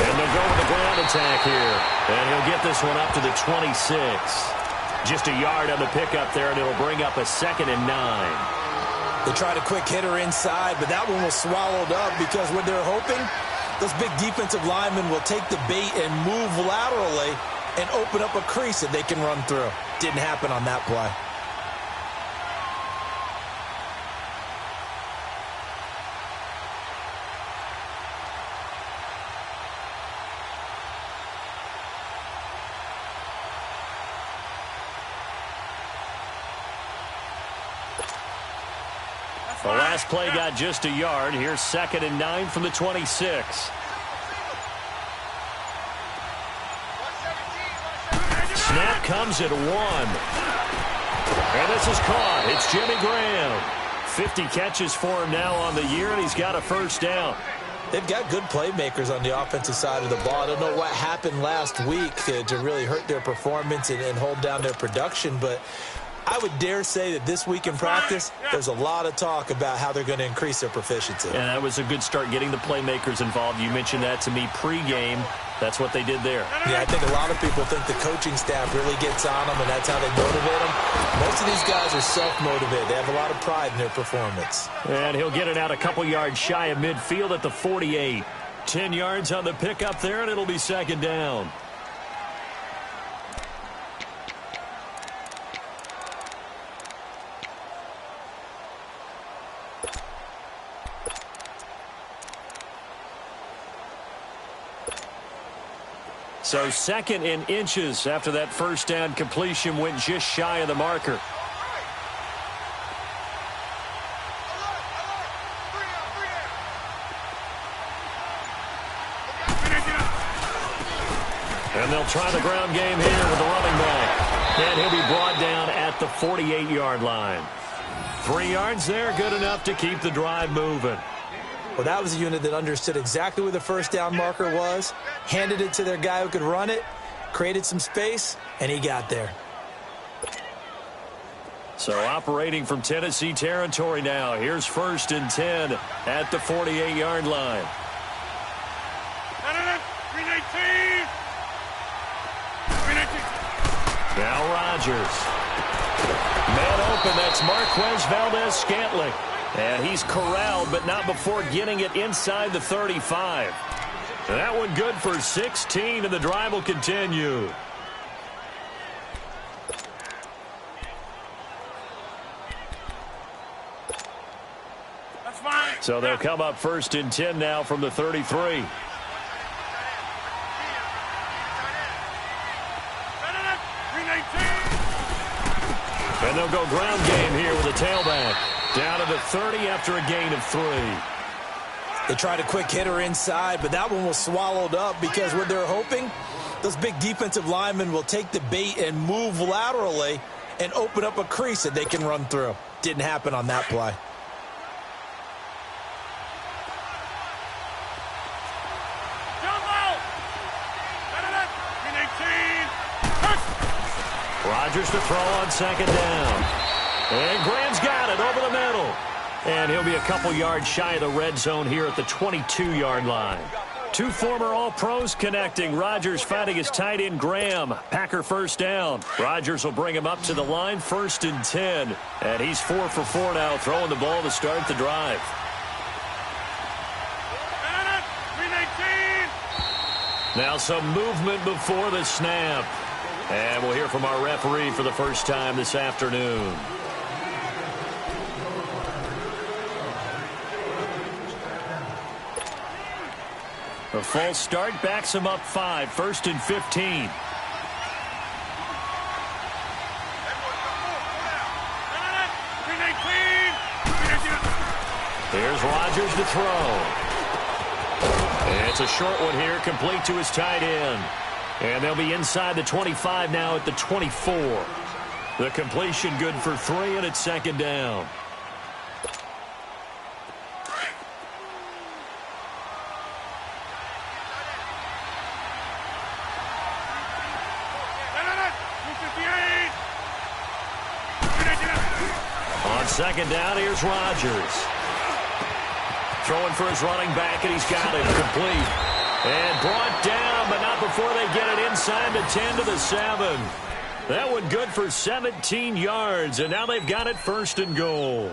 And they'll go with the ground attack here. And he'll get this one up to the 26. Just a yard on the pickup there, and it'll bring up a 2nd and 9. They tried a quick hitter inside, but that one was swallowed up because what they're hoping, those big defensive linemen will take the bait and move laterally and open up a crease that they can run through. Didn't happen on that play. The last play got just a yard. Here's 2nd and 9 from the 26. Snap comes at 1. And this is caught. It's Jimmy Graham. 50 catches for him now on the year, and he's got a first down. They've got good playmakers on the offensive side of the ball. I don't know what happened last week to really hurt their performance and hold down their production, but I would dare say that this week in practice, there's a lot of talk about how they're going to increase their proficiency. And that was a good start getting the playmakers involved. You mentioned that to me pregame. That's what they did there. Yeah, I think a lot of people think the coaching staff really gets on them, and that's how they motivate them. Most of these guys are self-motivated. They have a lot of pride in their performance. And he'll get it out a couple yards shy of midfield at the 48. 10 yards on the pickup there, and it'll be 2nd down. So 2nd in inches after that first down completion went just shy of the marker. And they'll try the ground game here with the running back. And he'll be brought down at the 48-yard line. 3 yards there, good enough to keep the drive moving. Well, that was a unit that understood exactly where the first down marker was, handed it to their guy who could run it, created some space, and he got there. So operating from Tennessee territory now. Here's 1st and 10 at the 48-yard line. Now Rodgers. Man open, that's Marquez Valdez-Scantling. And he's corralled, but not before getting it inside the 35. That one good for 16, and the drive will continue. That's fine. So they'll come up 1st and 10 now from the 33. And they'll go ground game here with a tailback. Down to the 30 after a gain of 3. They tried a quick hitter inside, but that one was swallowed up because what they're hoping, those big defensive linemen will take the bait and move laterally and open up a crease that they can run through. Didn't happen on that play. Rodgers to throw on 2nd down. And Graham's got it over the middle. And he'll be a couple yards shy of the red zone here at the 22-yard line. 2 former All-Pros connecting. Rodgers finding his tight end Graham. Packer first down. Rodgers will bring him up to the line, 1st and 10. And he's 4 for 4 now, throwing the ball to start the drive. Now some movement before the snap. And we'll hear from our referee for the first time this afternoon. A false start backs him up 5, 1st and 15. Here's Rodgers to throw. And it's a short one here, complete to his tight end. And they'll be inside the 25 now at the 24. The completion good for 3, and it's 2nd down. On 2nd down, here's Rodgers. Throwing for his running back, and he's got it complete. And brought down, but not before they get it inside the 10 to the 7. That one good for 17 yards, and now they've got it 1st and goal.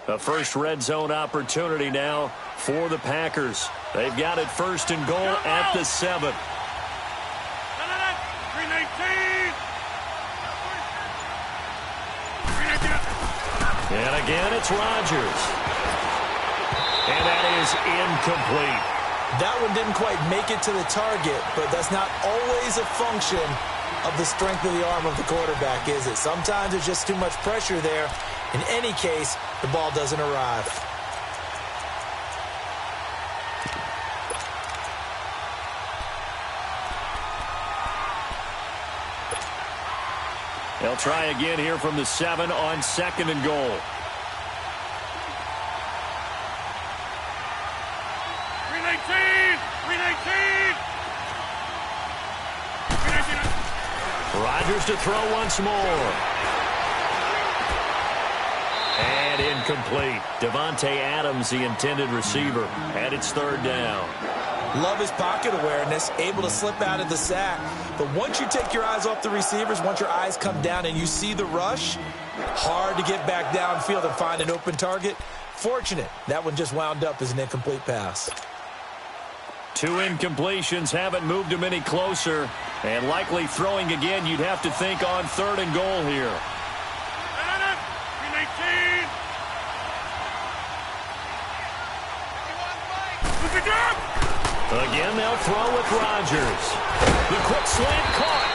A first red zone opportunity now for the Packers. They've got it 1st and goal at the 7. And again, it's Rodgers. And that is incomplete. That one didn't quite make it to the target, but that's not always a function of the strength of the arm of the quarterback, is it? Sometimes there's just too much pressure there. In any case, the ball doesn't arrive. They'll try again here from the 7 on 2nd and goal. Rodgers to throw once more. And incomplete. Devontae Adams, the intended receiver, and it's 3rd down. Love his pocket awareness, able to slip out of the sack. But once you take your eyes off the receivers, once your eyes come down and you see the rush, hard to get back downfield and find an open target. Fortunate, that one just wound up as an incomplete pass. 2 incompletions haven't moved him any closer. And likely throwing again, you'd have to think on 3rd and goal here. Again, they'll throw with Rodgers. The quick slant caught.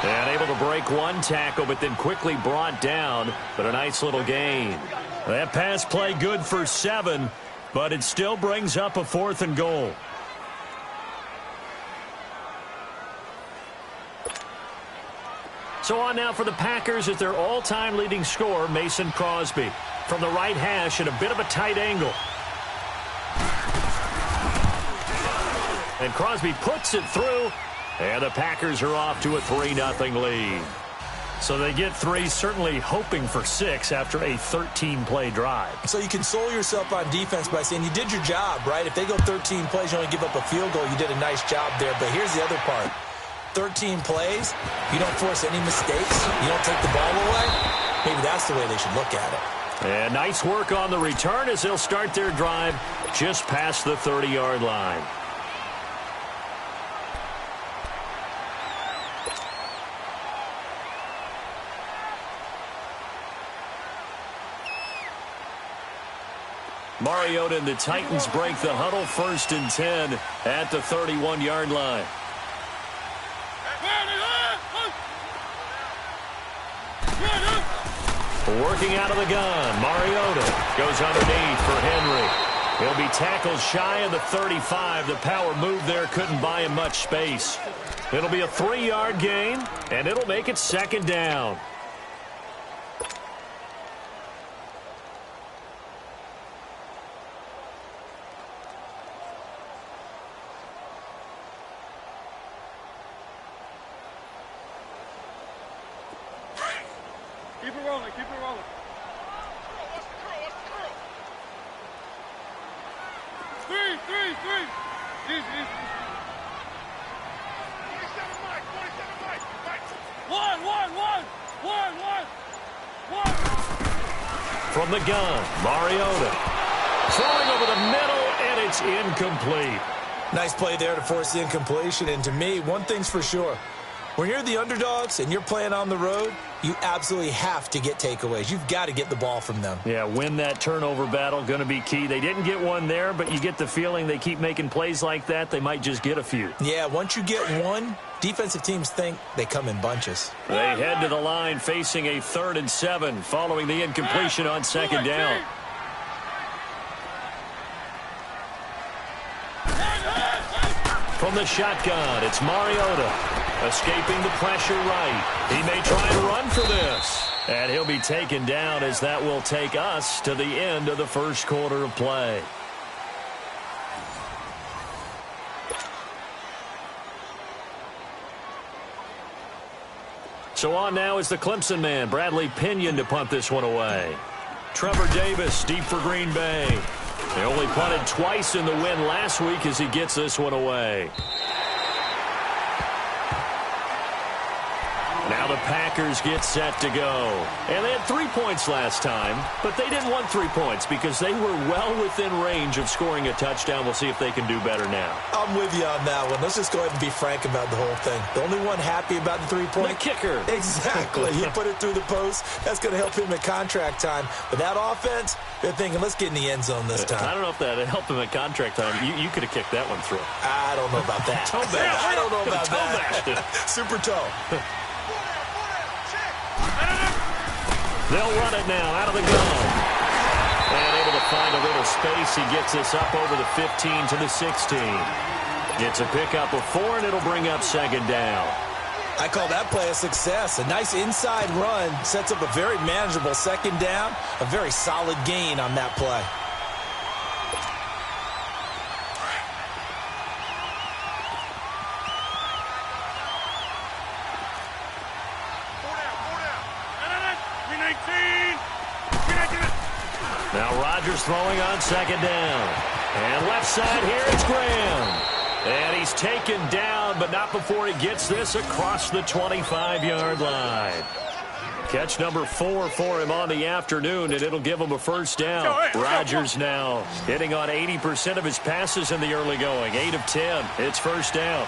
And able to break one tackle, but then quickly brought down. But a nice little gain. That pass play good for 7, but it still brings up a 4th and goal. So on now for the Packers at their all-time leading scorer, Mason Crosby. From the right hash at a bit of a tight angle. And Crosby puts it through, and the Packers are off to a 3-0 lead. So they get 3, certainly hoping for 6 after a 13-play drive. So you console yourself on defense by saying you did your job, right? If they go 13 plays, you only give up a field goal, you did a nice job there. But here's the other part. 13 plays, you don't force any mistakes, you don't take the ball away. Maybe that's the way they should look at it. And nice work on the return as they'll start their drive just past the 30-yard line. Mariota and the Titans break the huddle, 1st and 10 at the 31-yard line. Working out of the gun, Mariota goes underneath for Henry. He'll be tackled shy of the 35. The power move there couldn't buy him much space. It'll be a 3-yard gain, and it'll make it 2nd down. Keep it rolling, keep it rolling. Three. Easy. 47 Mike. One. From the gun, Mariota. Throwing over the middle, and it's incomplete. Nice play there to force the incompletion. And to me, one thing's for sure. When you're the underdogs and you're playing on the road, you absolutely have to get takeaways. You've got to get the ball from them. Yeah, win that turnover battle, going to be key. They didn't get one there, but you get the feeling they keep making plays like that, they might just get a few. Yeah, once you get one, defensive teams think they come in bunches. They head to the line facing a 3rd and 7 following the incompletion on 2nd down. From the shotgun, it's Mariota. Escaping the pressure right. He may try and run for this. And he'll be taken down as that will take us to the end of the 1st quarter of play. So on now is the Clemson man, Bradley Pinion, to punt this one away. Trevor Davis deep for Green Bay. They only punted twice in the win last week as he gets this one away. Now the Packers get set to go. And they had 3 points last time, but they didn't want 3 points because they were well within range of scoring a touchdown. We'll see if they can do better now. I'm with you on that one. Let's just go ahead and be frank about the whole thing. The only one happy about the 3-point? The kicker. Exactly. He put it through the post. That's going to help him at contract time. But that offense, they're thinking, let's get in the end zone this time. I don't know if that helped him at contract time. You could have kicked that one through. I don't know about that. Toe bash. I don't know about toe that. Bashed it. Super toe. They'll run it now out of the gun. And able to find a little space. He gets this up over the 15 to the 16. Gets a pickup of 4, and it'll bring up second down. I call that play a success. A nice inside run sets up a very manageable second down. A very solid gain on that play. Now Rodgers throwing on second down. And left side here, it's Graham. And he's taken down, but not before he gets this across the 25-yard line. Catch number 4 for him on the afternoon, and it'll give him a first down. Rodgers now hitting on 80% of his passes in the early going. 8 of 10. It's first down.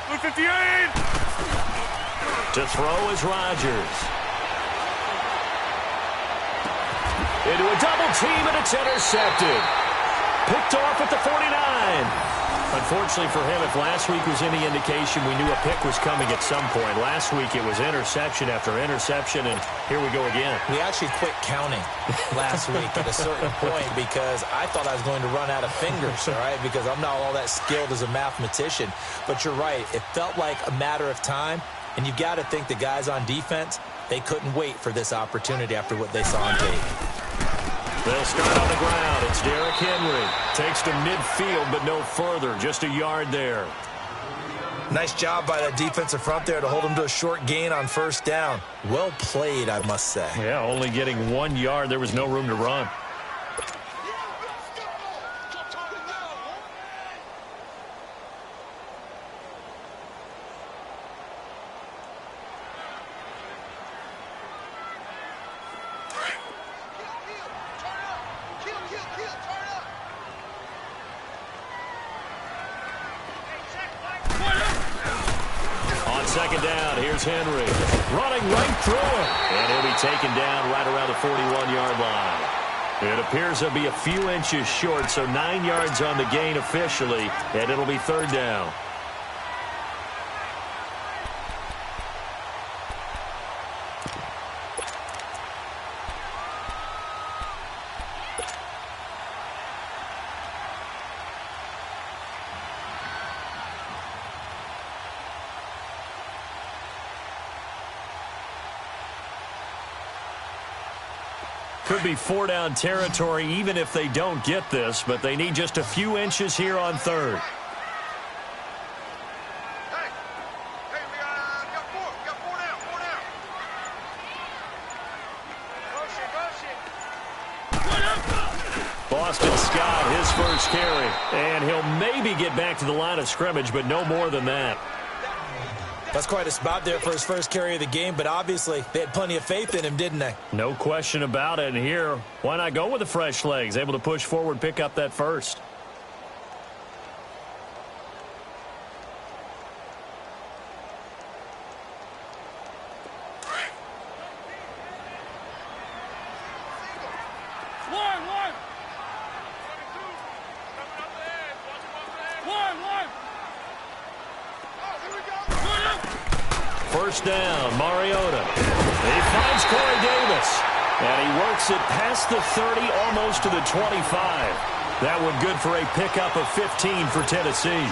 58. To throw is Rodgers. Into a double team, and it's intercepted. Picked off at the 49. Unfortunately for him, if last week was any indication, we knew a pick was coming at some point. Last week it was interception after interception, and here we go again. We actually quit counting last week at a certain point because I thought I was going to run out of fingers, all right, because I'm not all that skilled as a mathematician. But you're right. It felt like a matter of time, and you've got to think the guys on defense, they couldn't wait for this opportunity after what they saw on tape. They'll start on the ground. It's Derrick Henry. Takes to midfield, but no further. Just a yard there. Nice job by that defensive front there to hold him to a short gain on first down. Well played, I must say. Yeah, only getting 1 yard. There was no room to run. Second down, here's Henry. Running right through him. And he'll be taken down right around the 41-yard line. It appears he'll be a few inches short, so 9 yards on the gain officially, and it'll be third down. Could be 4-down territory even if they don't get this, but they need just a few inches here on third. Hey, we got 4. We got 4 down. 4 down. Boston Scott, his first carry. And he'll maybe get back to the line of scrimmage, but no more than that. That's quite a spot there for his first carry of the game, but obviously they had plenty of faith in him, didn't they? No question about it. And here, why not go with the fresh legs? Able to push forward, pick up that first. First down, Mariota. He finds Corey Davis. And he works it past the 30, almost to the 25. That one good for a pickup of 15 for Tennessee.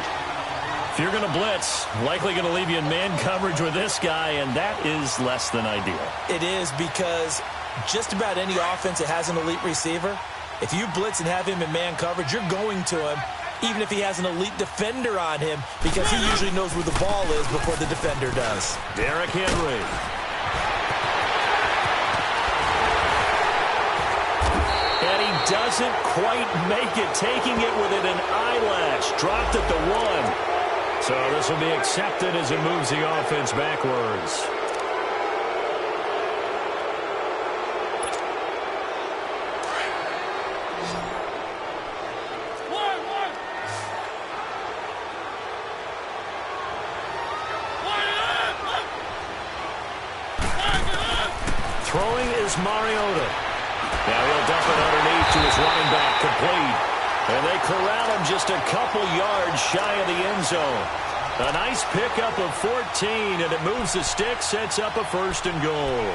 If you're going to blitz, likely going to leave you in man coverage with this guy, and that is less than ideal. It is, because just about any offense that has an elite receiver, if you blitz and have him in man coverage, you're going to him even if he has an elite defender on him, because he usually knows where the ball is before the defender does. Derrick Henry. And he doesn't quite make it, taking it within an eyelash. Dropped at the 1. So this will be accepted as it moves the offense backwards. Throwing is Mariota. Now he'll dump it underneath to his running back, complete. And they corral him just a couple yards shy of the end zone. A nice pickup of 14, and it moves the stick, sets up a 1st and goal.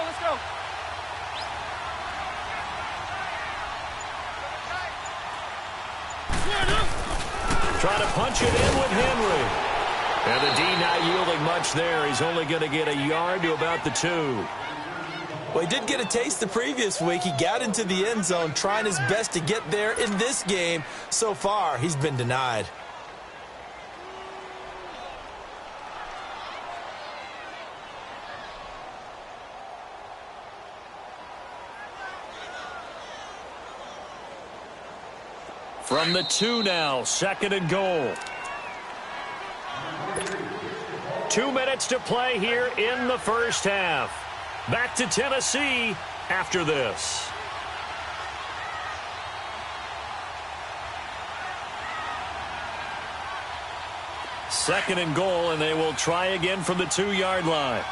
Let's go. Trying to punch it in with Henry. And the D not yielding much there. He's only going to get a yard to about the 2. Well, he did get a taste the previous week. He got into the end zone, trying his best to get there in this game. So far, he's been denied. From the 2 now, 2nd and goal. 2 minutes to play here in the first half. Back to Tennessee after this. Second and goal, and they will try again from the 2-yard line.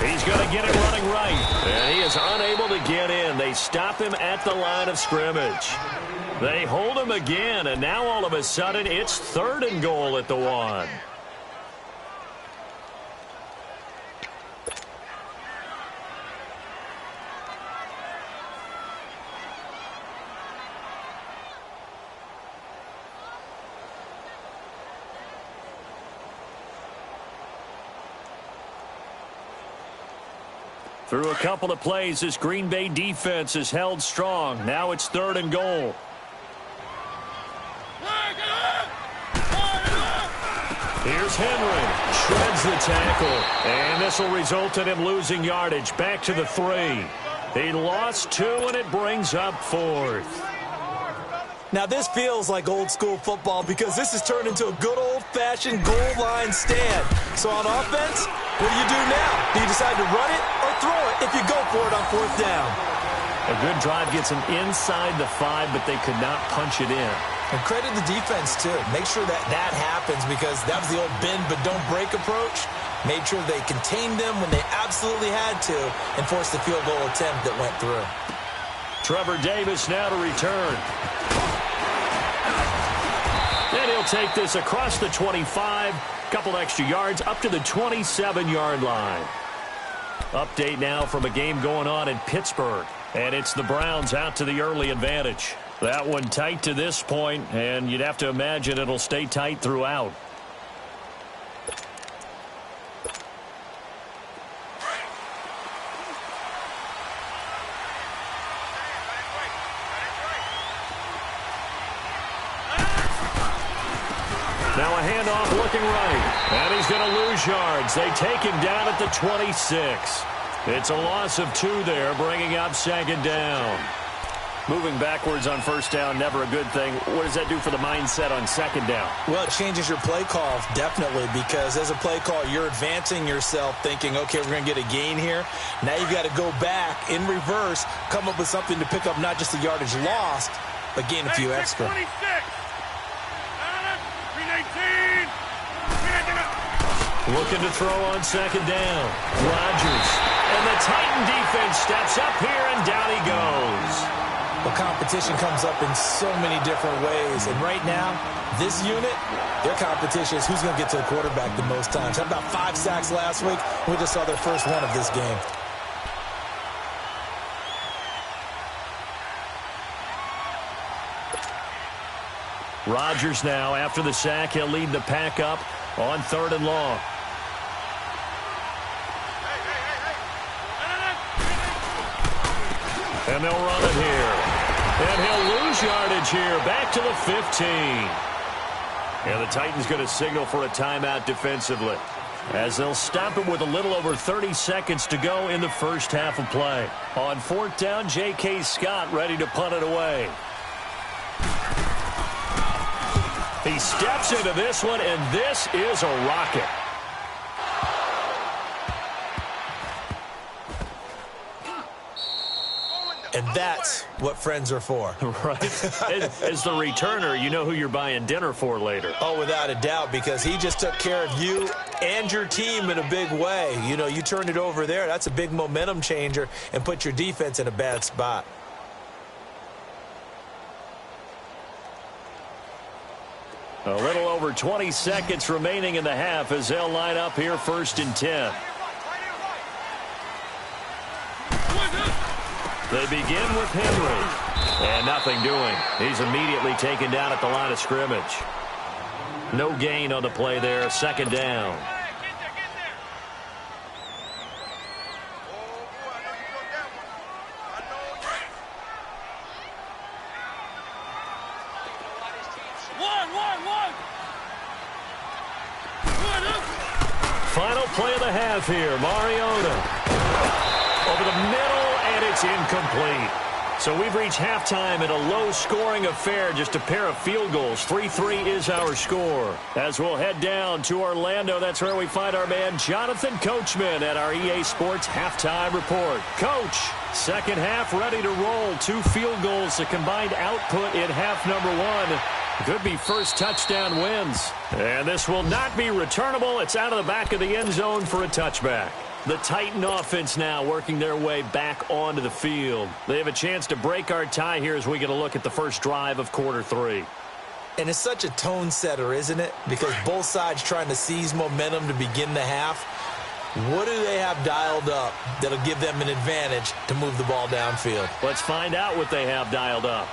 He's going to get it running right. And he is unable to get in. They stop him at the line of scrimmage. They hold him again, and now all of a sudden it's 3rd and goal at the 1. Through a couple of plays, this Green Bay defense is held strong. Now it's 3rd and goal. Here's Henry. Shreds the tackle. And this will result in him losing yardage. Back to the 3. He lost 2, and it brings up 4th. Now, this feels like old-school football because this has turned into a good old-fashioned goal line stand. So on offense, what do you do now? Do you decide to run it or throw it if you go for it on 4th down? A good drive gets them inside the 5, but they could not punch it in. And credit the defense, too. Make sure that that happens because that was the old bend but don't break approach. Made sure they contained them when they absolutely had to and forced the field goal attempt that went through. Trevor Davis now to return. And he'll take this across the 25. Couple extra yards up to the 27-yard line. Update now from a game going on in Pittsburgh. And it's the Browns out to the early advantage. That one tight to this point, and you'd have to imagine it'll stay tight throughout. Now a handoff looking right. And he's going to lose yards. They take him down at the 26. It's a loss of 2 there, bringing up 2nd down. Moving backwards on 1st down, never a good thing. What does that do for the mindset on 2nd down? Well, it changes your play call, definitely, because as a play call, you're advancing yourself thinking, okay, we're going to get a gain here. Now you've got to go back in reverse, come up with something to pick up not just the yardage lost, but gain a few extra. 26. 319. Looking to throw on 2nd down. Rodgers. And the Titan defense steps up here, and down he goes. Well, competition comes up in so many different ways. And right now, this unit, their competition is who's going to get to the quarterback the most times. How about 5 sacks last week? We just saw their first one of this game. Rodgers now, after the sack, he'll lead the pack up on 3rd and long. And they'll run it here. And he'll lose yardage here. Back to the 15. And the Titans going to signal for a timeout defensively, as they'll stop it with a little over 30 seconds to go in the first half of play. On 4th down, J.K. Scott ready to punt it away. He steps into this one, and this is a rocket. And that's what friends are for. Right. As the returner, you know who you're buying dinner for later. Oh, without a doubt, because he just took care of you and your team in a big way. You know, you turned it over there. That's a big momentum changer and put your defense in a bad spot. A little over 20 seconds remaining in the half as they'll line up here 1st and 10. They begin with Henry. And nothing doing. He's immediately taken down at the line of scrimmage. No gain on the play there. 2nd down. Final play of the half here. Mariota over the middle, and it's incomplete. So we've reached halftime in a low-scoring affair, just a pair of field goals. 3-3 is our score. As we'll head down to Orlando, that's where we find our man Jonathan Coachman at our EA Sports Halftime Report. Coach, second half ready to roll. 2 field goals, the combined output in half number 1. Could be first touchdown wins. And this will not be returnable. It's out of the back of the end zone for a touchback. The Titan offense now working their way back onto the field. They have a chance to break our tie here as we get a look at the first drive of quarter 3. And it's such a tone setter, isn't it? Because both sides trying to seize momentum to begin the half. What do they have dialed up that'll give them an advantage to move the ball downfield? Let's find out what they have dialed up.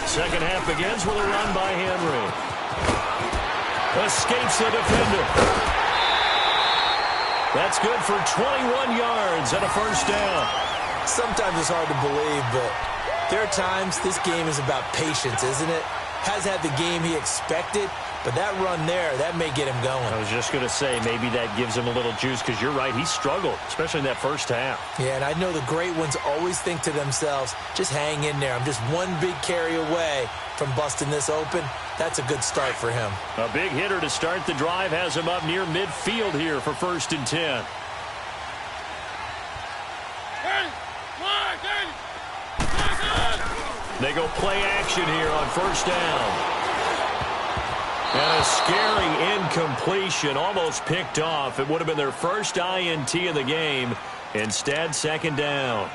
Second half begins with a run by Henry. Escapes the defender. That's good for 21 yards and a first down. Sometimes it's hard to believe, but there are times this game is about patience, isn't it? Has had the game he expected, but that run there, that may get him going. I was just going to say, maybe that gives him a little juice, because you're right, he struggled, especially in that first half. Yeah, and I know the great ones always think to themselves, just hang in there. I'm just one big carry away from busting this open. That's a good start for him. A big hitter to start the drive has him up near midfield here for 1st and 10. They go play action here on 1st down. And a scary incompletion, almost picked off. It would have been their first INT of the game. Instead, 2nd down.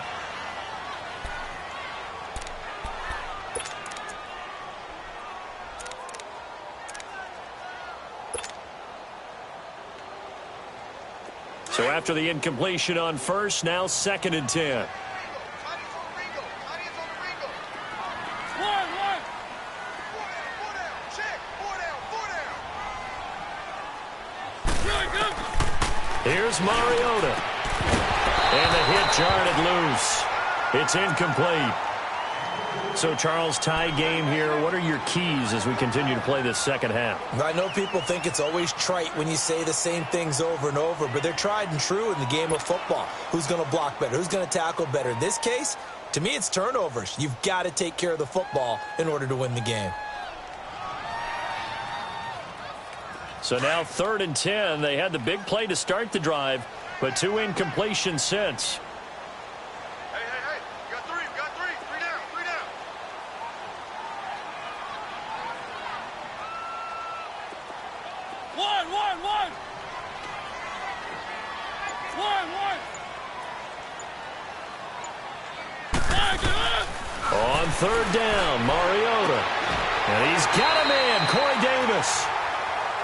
So after the incompletion on 1st, now 2nd and 10. Here's Mariota. And the hit jarred it loose. It's incomplete. So, Charles, tie game here. What are your keys as we continue to play this second half? I know people think it's always trite when you say the same things over and over, but they're tried and true in the game of football. Who's going to block better? Who's going to tackle better? In this case, to me, it's turnovers. You've got to take care of the football in order to win the game. So now 3rd and 10. They had the big play to start the drive, but 2 incompletions since. Hey. You got 3. You got 3. 3 down. 3 down. third down, Mariota. And he's got a man, Corey Davis.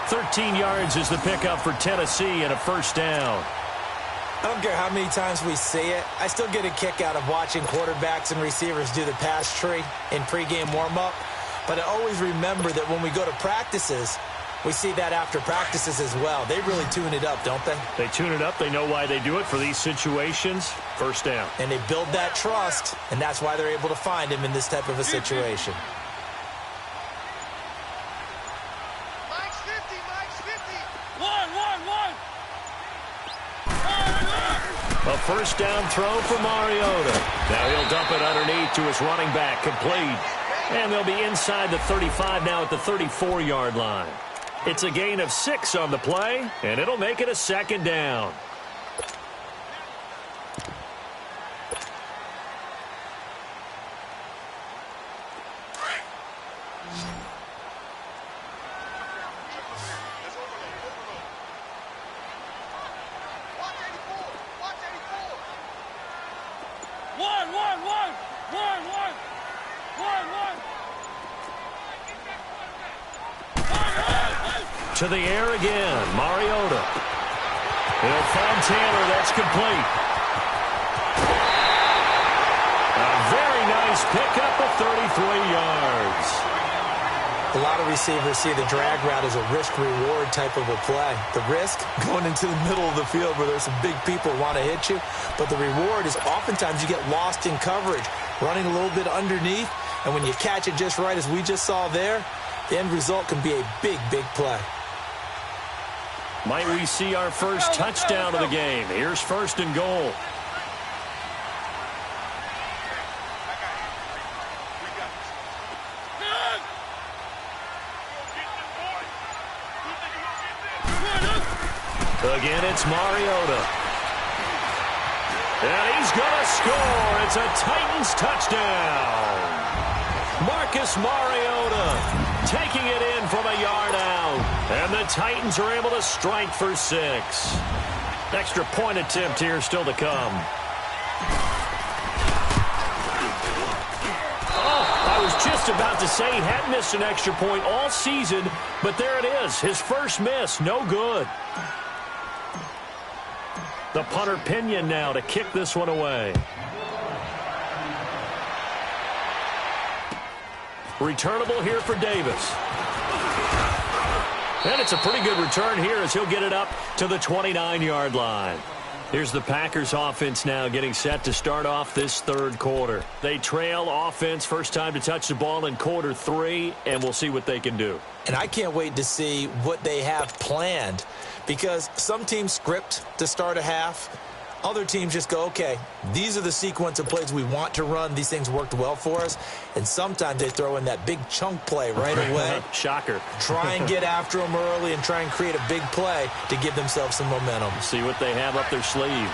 13 yards is the pickup for Tennessee and a first down. I don't care how many times we see it. I still get a kick out of watching quarterbacks and receivers do the pass tree in pregame warm-up. But I always remember that when we go to practices, we see that after practices as well. They really tune it up, don't they? They tune it up. They know why they do it for these situations. First down. And they build that trust, and that's why they're able to find him in this type of a situation. Mike's 50, Mike's 50. A first down throw for Mariota. Now he'll dump it underneath to his running back, complete. And they'll be inside the 35 now at the 34-yard line. It's a gain of 6 on the play, and it'll make it a second down. To the air again, Mariota. He'll find Taylor, that's complete. A very nice pickup of 33 yards. A lot of receivers see the drag route as a risk-reward type of a play. The risk, going into the middle of the field where there's some big people who want to hit you. But the reward is oftentimes you get lost in coverage, running a little bit underneath. And when you catch it just right, as we just saw there, the end result can be a big, big play. Might we see our first touchdown of the game? Here's first and goal. Again, it's Mariota. And he's going to score. It's a Titans touchdown. Marcus Mariota taking it in from a yard out. And the Titans are able to strike for 6. Extra point attempt here still to come. Oh, I was just about to say he hadn't missed an extra point all season, but there it is. His first miss, no good. The punter Pinion now to kick this one away. Returnable here for Davis. And it's a pretty good return here as he'll get it up to the 29-yard line. Here's the Packers offense now getting set to start off this third quarter. They trail offense, first time to touch the ball in quarter 3, and we'll see what they can do. And I can't wait to see what they have planned, because some teams script to start a half. Other teams just go, okay, these are the sequence of plays we want to run. These things worked well for us. And sometimes they throw in that big chunk play right away. Shocker. Try and get after them early and try and create a big play to give themselves some momentum. See what they have up their sleeve.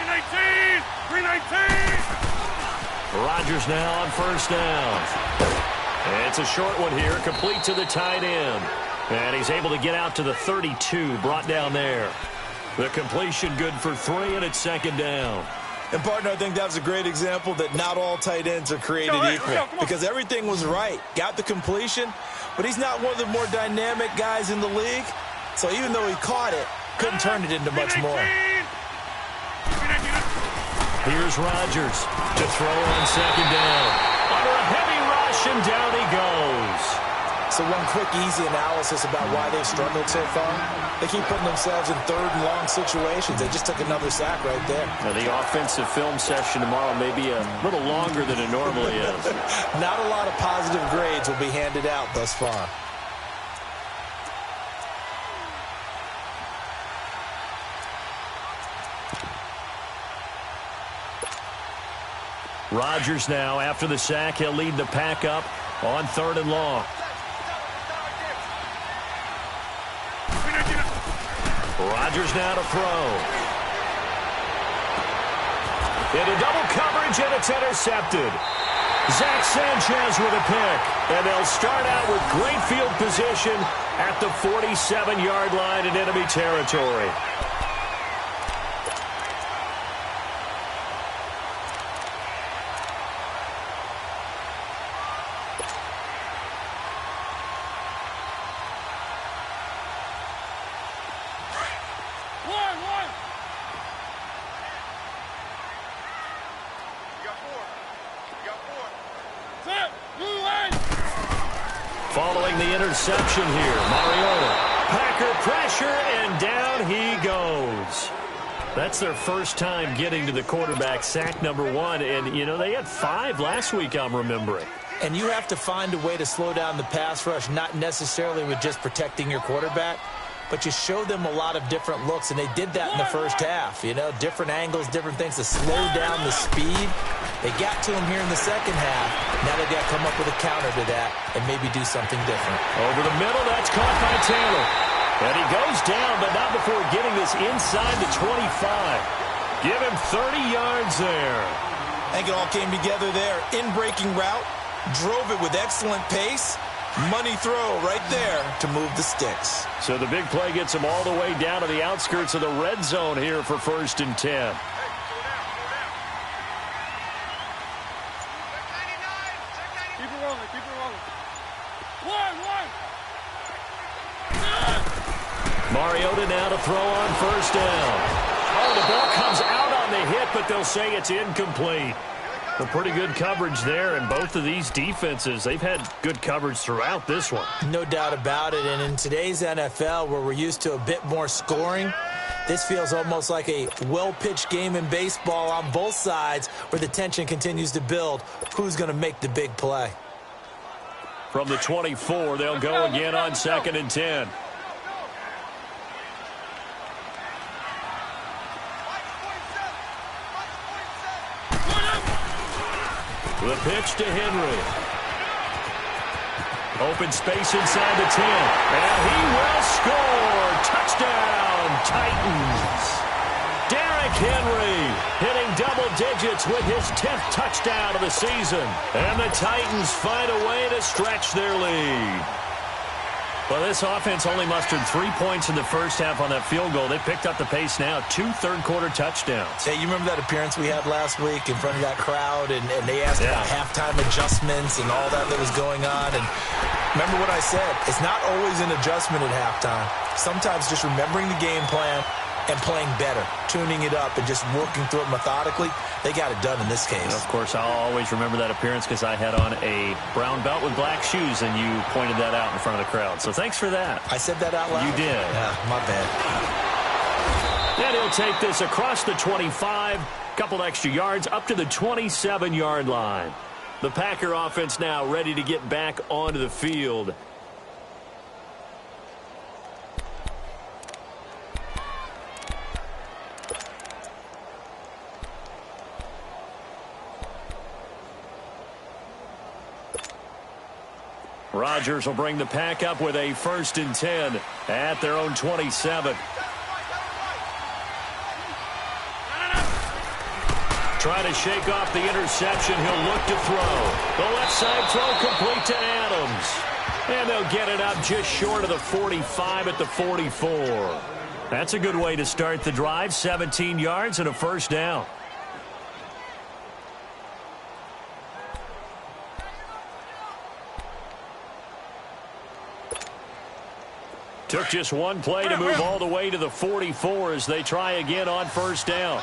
319! 319! Rodgers now on first down. And it's a short one here, complete to the tight end. And he's able to get out to the 32, brought down there. The completion good for 3, and it's second down. And, partner, I think that was a great example that not all tight ends are created equal, because everything was right. Got the completion, but he's not one of the more dynamic guys in the league. So even though he caught it, couldn't turn it into much more. Here's Rodgers to throw on second down. Under a heavy rush, and down he goes. So one quick, easy analysis about why they've struggled so far. They keep putting themselves in third and long situations. They just took another sack right there. Now, the offensive film session tomorrow may be a little longer than it normally is. Not a lot of positive grades will be handed out thus far. Rodgers now, after the sack, he'll lead the pack up on third and long. Rodgers now to throw. Into double coverage, and it's intercepted. Zach Sanchez with a pick. And they'll start out with great field position at the 47-yard line in enemy territory. Following the interception here, Mariota. Packer pressure, and down he goes. That's their first time getting to the quarterback, sack number 1. And, you know, they had 5 last week, I'm remembering. And you have to find a way to slow down the pass rush, not necessarily with just protecting your quarterback, but you show them a lot of different looks, and they did that in the first half. You know, different angles, different things to slow down the speed. They got to him here in the second half. Now they've got to come up with a counter to that and maybe do something different. Over the middle, that's caught by Taylor. And he goes down, but not before getting this inside the 25. Give him 30 yards there. I think it all came together there. In-breaking route, drove it with excellent pace. Money throw right there to move the sticks. So the big play gets him all the way down to the outskirts of the red zone here for 1st and 10. Keep it rolling, keep it rolling. One. Mariota now to throw on 1st down. Oh, the ball comes out on the hit, but they'll say it's incomplete. A pretty good coverage there, and both of these defenses, they've had good coverage throughout this one. No doubt about it, and in today's NFL, where we're used to a bit more scoring, this feels almost like a well-pitched game in baseball on both sides where the tension continues to build. Who's going to make the big play? From the 24, they'll go again on 2nd and 10. The pitch to Henry. Open space inside the 10. And he will score. Touchdown, Titans. Derrick Henry hitting double digits with his 10th touchdown of the season. And the Titans find a way to stretch their lead. Well, this offense only mustered 3 points in the first half on that field goal. They picked up the pace now. 2 third-quarter touchdowns. Hey, you remember that appearance we had last week in front of that crowd, and they asked about halftime adjustments and all that was going on. And remember what I said, it's not always an adjustment at halftime. Sometimes just remembering the game plan and playing better, tuning it up and just working through it methodically. They got it done in this case. And of course, I'll always remember that appearance because I had on a brown belt with black shoes, and you pointed that out in front of the crowd. So thanks for that. I said that out loud? You did. Yeah, my bad. And he'll take this across the 25, couple extra yards, up to the 27-yard line. The Packer offense now ready to get back onto the field. Rodgers will bring the Pack up with a 1st and 10 at their own 27. Trying to shake off the interception. He'll look to throw. The left side throw complete to Adams. And they'll get it up just short of the 45 at the 44. That's a good way to start the drive. 17 yards and a 1st down. Took just one play to move all the way to the 44 as they try again on 1st down.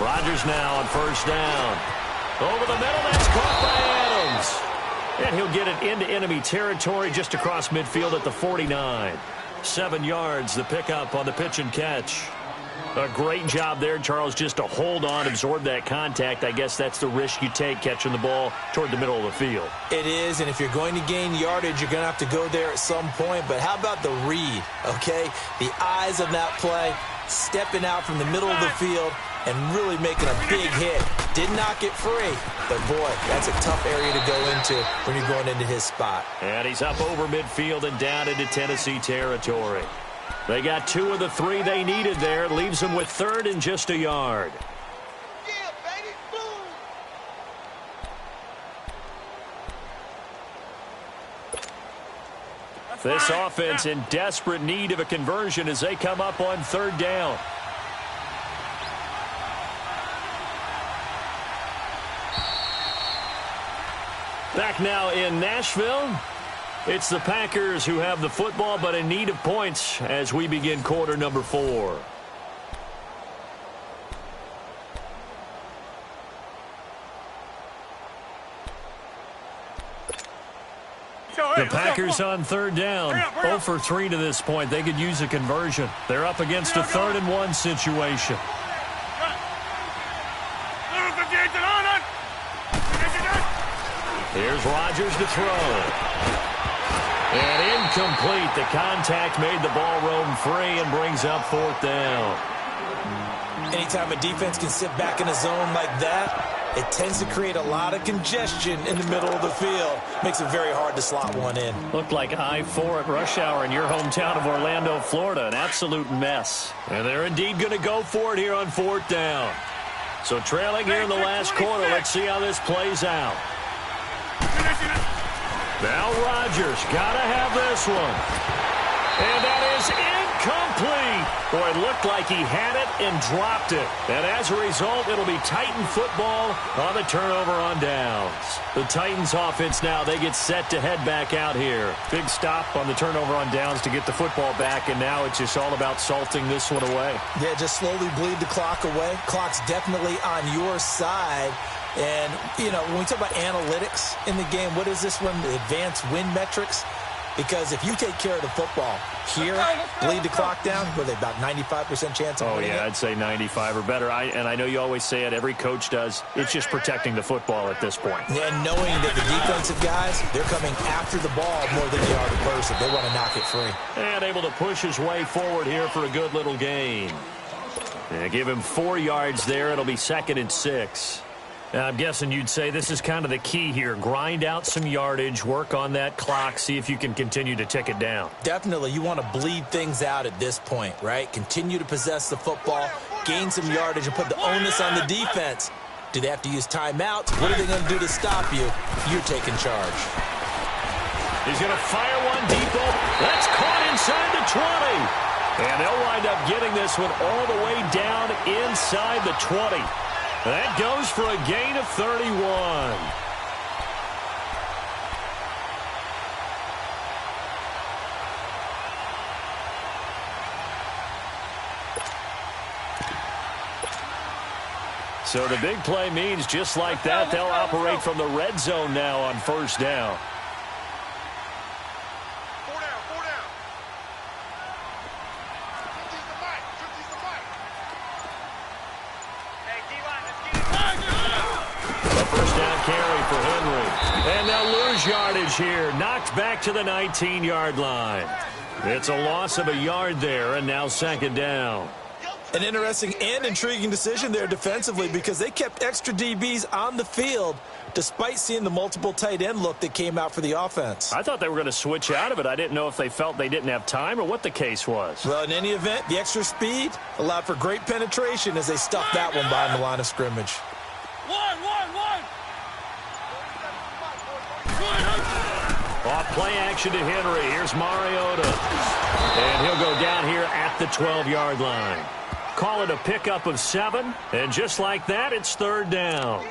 Rodgers now on 1st down. Over the middle, that's caught by Adams. And he'll get it into enemy territory just across midfield at the 49. 7 yards, the pickup on the pitch and catch. A great job there, Charles, just to hold on, absorb that contact. I guess that's the risk you take catching the ball toward the middle of the field. It is, and if you're going to gain yardage, you're going to have to go there at some point. But how about the read, okay? The eyes of that play, stepping out from the middle of the field and really making a big hit. Did not get free, but, boy, that's a tough area to go into when you're going into his spot. And he's up over midfield and down into Tennessee territory. They got 2 of the 3 they needed there. Leaves them with 3rd and just a yard. Yeah, baby, boom. This offense in desperate need of a conversion as they come up on 3rd down. Back now in Nashville. It's the Packers who have the football, but in need of points as we begin quarter number 4. The Packers on third down. 0 for 3 to this point. They could use a conversion. They're up against a 3rd and 1 situation. Here's Rodgers to throw. And incomplete. The contact made the ball roam free and brings up 4th down. Anytime a defense can sit back in a zone like that, it tends to create a lot of congestion in the middle of the field. Makes it very hard to slot one in. Looked like I-4 at rush hour in your hometown of Orlando, Florida. An absolute mess. And they're indeed going to go for it here on 4th down. So trailing here in the last quarter. Let's see how this plays out. Now Rodgers got to have this one. And that is incomplete. Boy, it looked like he had it and dropped it. And as a result, it'll be Titan football on the turnover on downs. The Titans offense now, they get set to head back out here. Big stop on the turnover on downs to get the football back, and now it's just all about salting this one away. Yeah, just slowly bleed the clock away. Clock's definitely on your side. And, you know, when we talk about analytics in the game, what is this one? The advanced win metrics? Because if you take care of the football here, bleed the clock down, were they about 95% chance of winning it? I'd say 95 or better. And I know you always say it, every coach does. It's just protecting the football at this point. And knowing that the defensive guys, they're coming after the ball more than they are the person. They want to knock it free. And able to push his way forward here for a good little gain. And give him 4 yards there. It'll be 2nd and 6. I'm guessing you'd say this is kind of the key here. Grind out some yardage, work on that clock, see if you can continue to tick it down. Definitely. You want to bleed things out at this point, right? Continue to possess the football, gain some yardage, and put the onus on the defense. Do they have to use timeouts? What are they going to do to stop you? You're taking charge. He's going to fire one deep over. That's caught inside the 20. And they'll wind up getting this one all the way down inside the 20. That goes for a gain of 31. So the big play means just like that, they'll operate from the red zone now on 1st down. 4 down, 4 down. Shoot the mic. Hey, D-line, let's get it. A 1st down carry for Henry. And they'll lose yardage here. Knocked back to the 19-yard line. It's a loss of a yard there, and now 2nd down. An interesting and intriguing decision there defensively because they kept extra DBs on the field despite seeing the multiple tight end look that came out for the offense. I thought they were going to switch out of it. I didn't know if they felt they didn't have time or what the case was. Well, in any event, the extra speed allowed for great penetration as they stuffed that one behind the line of scrimmage. One. Off play action to Henry. Here's Mariota. And he'll go down here at the 12-yard line. Call it a pickup of 7. And just like that, it's 3rd down.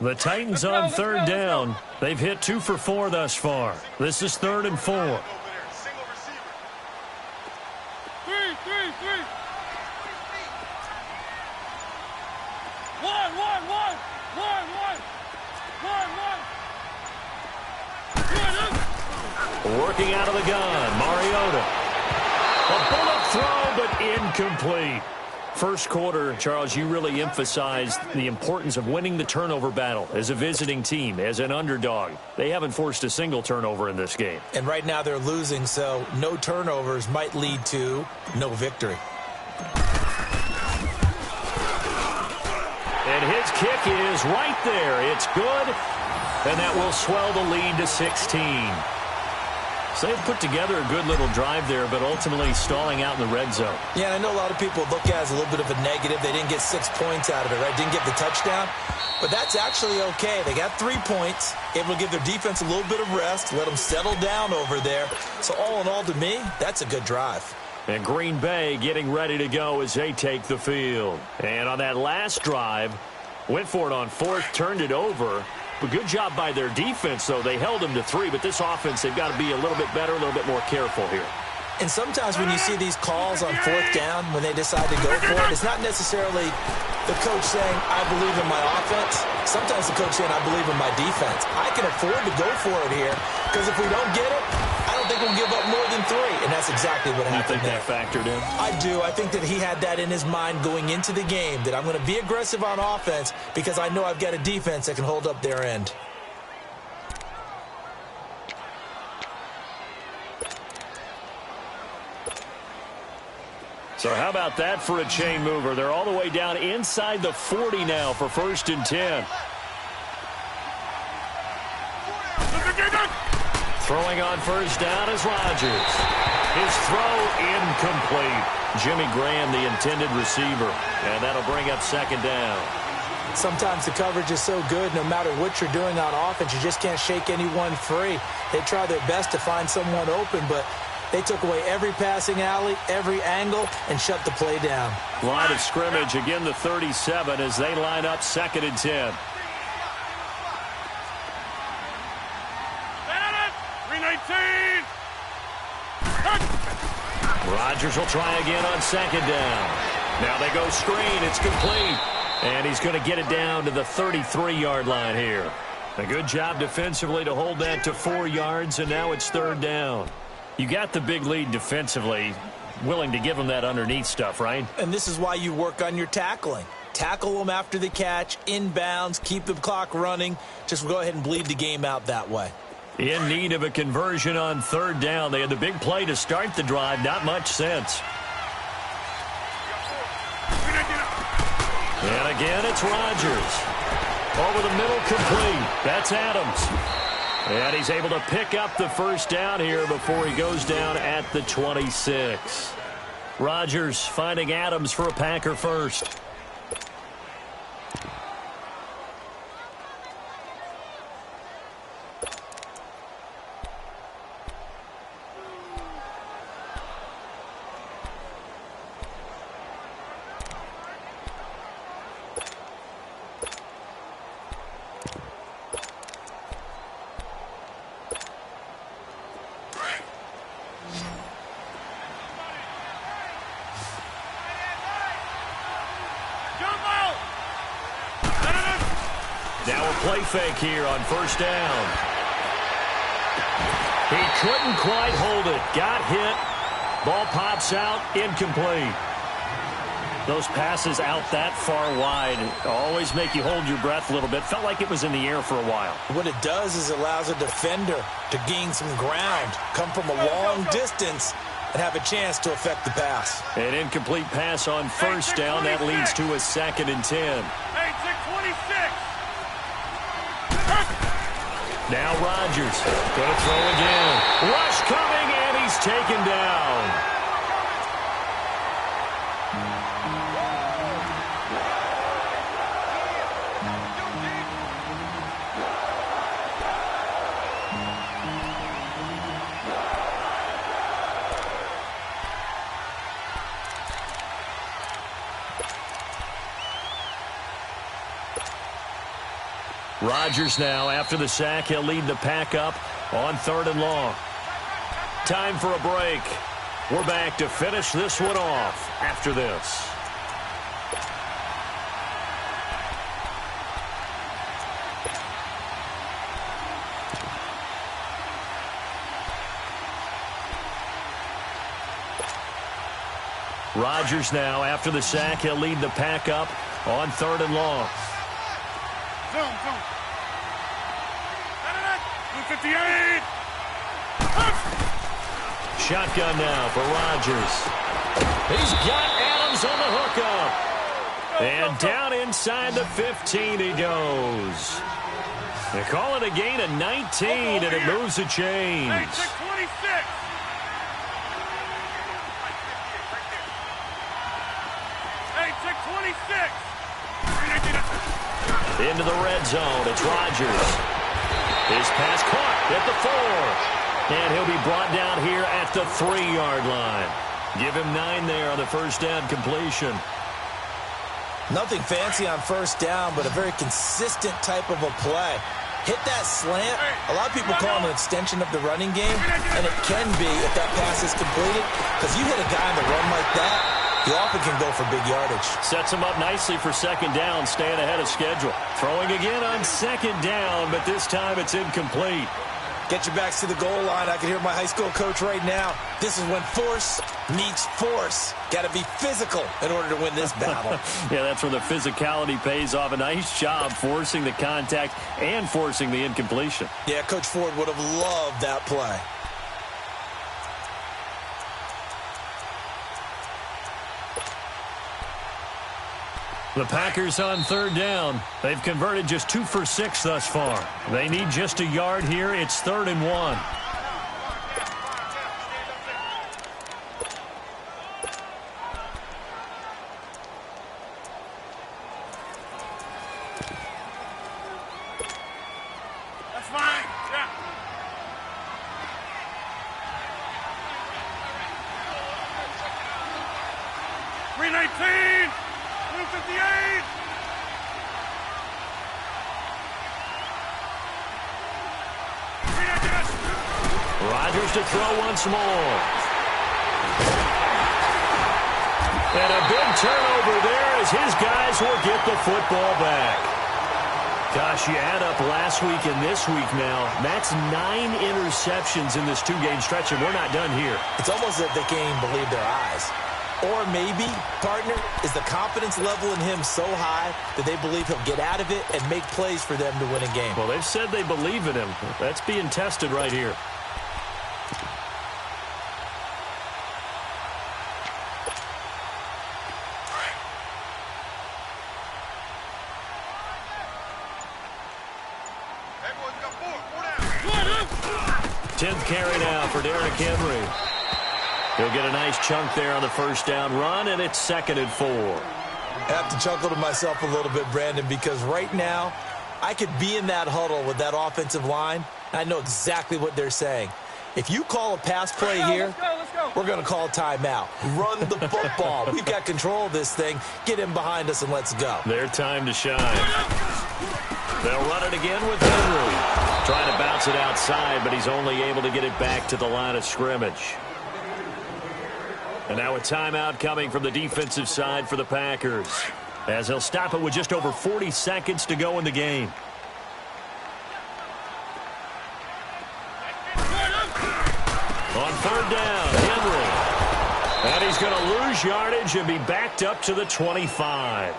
The Titans on 3rd down. They've hit 2 for 4 thus far. This is 3rd and 4. Single receiver. Three. One. Working out of the gun, Mariota. A bullet throw, but incomplete. First quarter, Charles, you really emphasized the importance of winning the turnover battle as a visiting team, as an underdog. They haven't forced a single turnover in this game. And right now they're losing, so no turnovers might lead to no victory. And his kick is right there. It's good, and that will swell the lead to 16. So they've put together a good little drive there, but ultimately stalling out in the red zone. Yeah, and I know a lot of people look at it as a little bit of a negative. They didn't get 6 points out of it, right? Didn't get the touchdown. But that's actually okay. They got 3 points, able to give their defense a little bit of rest, let them settle down over there. So all in all, to me, that's a good drive. And Green Bay getting ready to go as they take the field. And on that last drive, went for it on 4th, turned it over. But good job by their defense, though. They held them to 3, but this offense, they've got to be a little bit better, a little bit more careful here. And sometimes when you see these calls on fourth down, when they decide to go for it, it's not necessarily the coach saying, I believe in my offense. Sometimes the coach saying, I believe in my defense. I can afford to go for it here because if we don't get it, I don't think we'll give up more than 3. And that's exactly what happened there. You think that factored in? I do. I think that he had that in his mind going into the game, that I'm going to be aggressive on offense because I know I've got a defense that can hold up their end. So how about that for a chain mover? They're all the way down inside the 40 now for 1st and 10. Throwing on 1st down is Rodgers. His throw incomplete. Jimmy Graham, the intended receiver. And that'll bring up 2nd down. Sometimes the coverage is so good, no matter what you're doing on offense, you just can't shake anyone free. They try their best to find someone open, but they took away every passing alley, every angle, and shut the play down. Line of scrimmage, again the 37 as they line up 2nd and 10. 319. Rodgers will try again on 2nd down. Now they go screen. It's complete. And he's going to get it down to the 33-yard line here. A good job defensively to hold that to 4 yards, and now it's 3rd down. You got the big lead defensively, willing to give them that underneath stuff, right? And this is why you work on your tackling. Tackle them after the catch, inbounds, keep the clock running. Just go ahead and bleed the game out that way. In need of a conversion on 3rd down. They had the big play to start the drive. Not much sense. And again, it's Rodgers. Over the middle, complete. That's Adams. And he's able to pick up the 1st down here before he goes down at the 26. Rodgers finding Adams for a Packer first. Now a play fake here on 1st down. He couldn't quite hold it. Got hit. Ball pops out. Incomplete. Those passes out that far wide always make you hold your breath a little bit. Felt like it was in the air for a while. What it does is it allows a defender to gain some ground, come from a long distance, and have a chance to affect the pass. An incomplete pass on 1st down. That leads to a 2nd and 10. Now Rodgers going to throw again. Rush coming, and he's taken down. Rodgers now, after the sack, he'll lead the pack up on 3rd and long. Time for a break. We're back to finish this one off after this. Rodgers now, after the sack, he'll lead the pack up on 3rd and long. Zone. 58. Shotgun now for Rodgers. He's got Adams on the hookup. And down inside the 15 he goes. They call it a gain of 19, and it moves the chains. 26. Into the red zone. It's Rodgers. His pass caught at the 4. And he'll be brought down here at the 3-yard line. Give him 9 there on the 1st down completion. Nothing fancy on 1st down, but a very consistent type of a play. hit that slant. A lot of people call it an extension of the running game, and it can be if that pass is completed, because you hit a guy on the run like that, he often can go for big yardage. Sets him up nicely for second down, staying ahead of schedule. Throwing again on second down, but this time it's incomplete. Get your backs to the goal line. I can hear my high school coach right now. This is when force meets force. Got to be physical in order to win this battle. Yeah, that's where the physicality pays off. A nice job forcing the contact and forcing the incompletion. Yeah, Coach Ford would have loved that play. The Packers on third down. They've converted just 2 for 6 thus far. They need just a yard here. It's 3rd and 1. That's fine. Yeah. $3.19. 258. Rodgers to throw once more. And a big turnover there as his guys will get the football back. Gosh, you add up last week and this week now. That's 9 interceptions in this 2-game stretch, and we're not done here. It's almost as if they can't even believe their eyes. Or maybe, partner, is the confidence level in him so high that they believe he'll get out of it and make plays for them to win a game. Well, they've said they believe in him. That's being tested right here. Hey, boys, got 4 down. 10th carry now for Derrick Henry. He'll get a nice chunk there on the first down run, and it's 2nd and 4. I have to chuckle to myself a little bit, Brandon, because right now I could be in that huddle with that offensive line. I know exactly what they're saying. If you call a pass play here, we're going to call a timeout. Run the football. We've got control of this thing. Get him behind us and let's go. Their time to shine. They'll run it again with Henry. Trying to bounce it outside, but he's only able to get it back to the line of scrimmage. And now a timeout coming from the defensive side for the Packers, as he'll stop it with just over 40 seconds to go in the game. On 3rd down, Henry. And he's going to lose yardage and be backed up to the 25.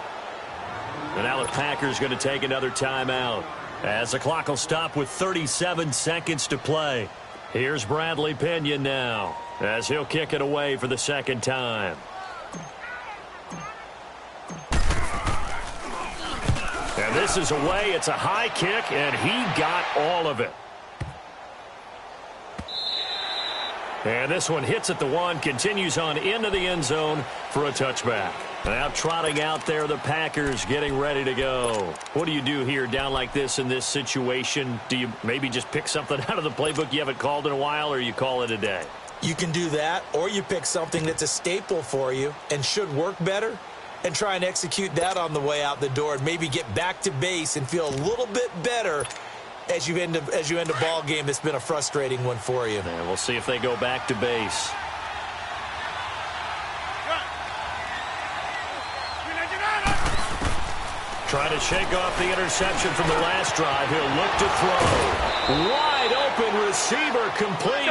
And now the Packers going to take another timeout, as the clock will stop with 37 seconds to play. Here's Bradley Pinion now, as he'll kick it away for the 2nd time. And this is away. It's a high kick, and he got all of it. And this one hits at the 1, continues on into the end zone for a touchback. Now trotting out there, the Packers getting ready to go. What do you do here down like this in this situation? Do you maybe just pick something out of the playbook you haven't called in a while, or you call it a day? You can do that, or you pick something that's a staple for you and should work better and try and execute that on the way out the door and maybe get back to base and feel a little bit better as you end a ball game that's been a frustrating one for you. And we'll see if they go back to base. Trying to shake off the interception from the last drive. He'll look to throw. Wide open receiver complete.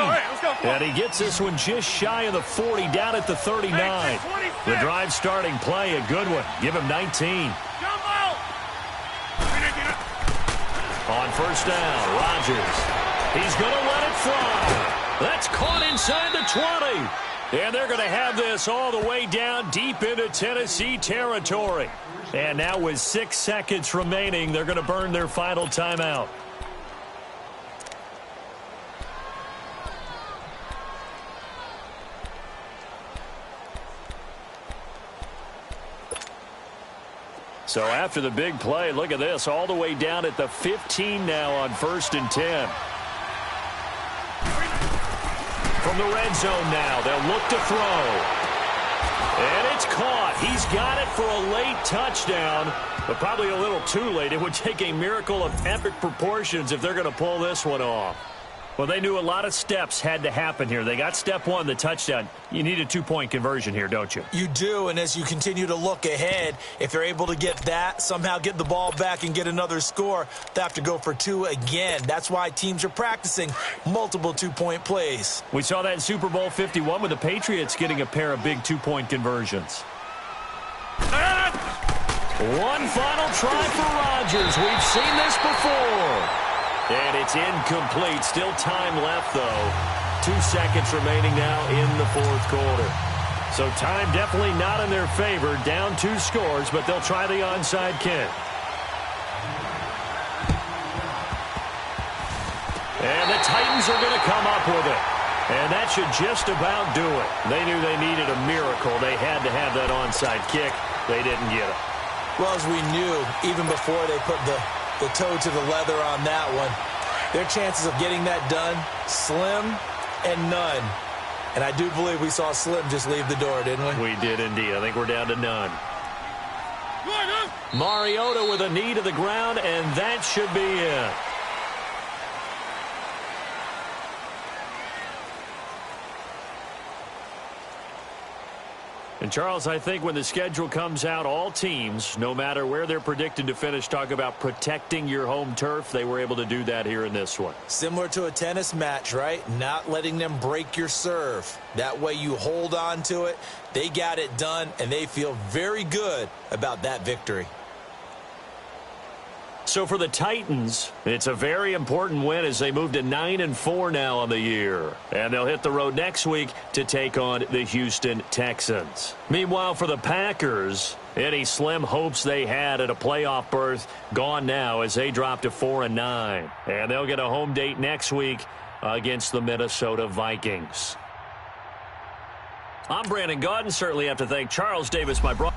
And he gets this one just shy of the 40, down at the 39. The drive starting play, a good one. Give him 19. On 1st down, Rodgers. He's going to let it fly. That's caught inside the 20. And they're going to have this all the way down deep into Tennessee territory. And now with 6 seconds remaining, they're going to burn their final timeout. So after the big play, look at this, all the way down at the 15 now on 1st and 10. From the red zone now, they'll look to throw. And it's caught. He's got it for a late touchdown, but probably a little too late. It would take a miracle of epic proportions if they're going to pull this one off. Well, they knew a lot of steps had to happen here. They got step one, the touchdown. You need a two-point conversion here, don't you? You do, and as you continue to look ahead, if they're able to get that, somehow get the ball back and get another score, they have to go for two again. That's why teams are practicing multiple two-point plays. We saw that in Super Bowl 51 with the Patriots getting a pair of big two-point conversions. One final try for Rodgers. We've seen this before. And it's incomplete. Still time left, though. 2 seconds remaining now in the fourth quarter. So time definitely not in their favor. Down 2 scores, but they'll try the onside kick. And the Titans are going to come up with it. And that should just about do it. They knew they needed a miracle. They had to have that onside kick. They didn't get it. Well, as we knew, even before they put the toe to the leather on that one, their chances of getting that done, slim and none. And I do believe we saw Slim just leave the door, didn't we? We did indeed. I think we're down to none. Mariota with a knee to the ground, and that should be it. And, Charles, I think when the schedule comes out, all teams, no matter where they're predicted to finish, talk about protecting your home turf. They were able to do that here in this one. Similar to a tennis match, right? Not letting them break your serve. That way you hold on to it. They got it done, and they feel very good about that victory. So for the Titans, it's a very important win as they move to 9-4 now on the year. And they'll hit the road next week to take on the Houston Texans. Meanwhile, for the Packers, any slim hopes they had at a playoff berth gone now as they drop to 4-9. And they'll get a home date next week against the Minnesota Vikings. I'm Brandon Gaudin. Certainly have to thank Charles Davis, my brother.